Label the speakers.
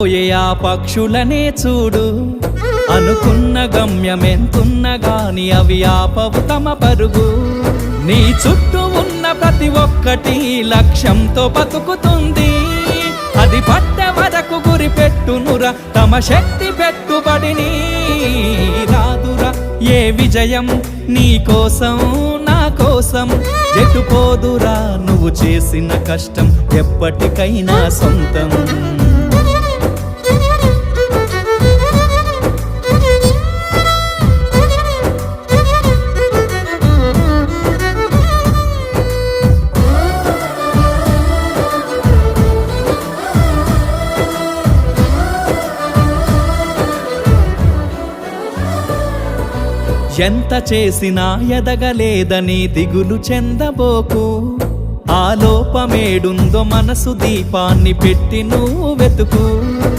Speaker 1: పోయే ఆ పక్షులనే చూడు, అనుకున్న గమ్యమెంతున్న గాని అవి ఆపవు తమ పరుగు. నీ చుట్టూ ఉన్న ప్రతి ఒక్కటి లక్ష్యంతో బతుకుతుంది. అది పట్టే వరకు గురి పెట్టునురా తమ శక్తి పెట్టుబడిని. రాదురా ఏ విజయం నీ కోసం నా కోసం, ఎటుపోదురా నువ్వు చేసిన కష్టం ఎప్పటికైనా సొంతం. ఎంత చేసినా ఎదగలేదని దిగులు చెందబోకు. ఆ లోపమేడుందో మనసు దీపాన్ని పెట్టి నువ్వు వెతుకు.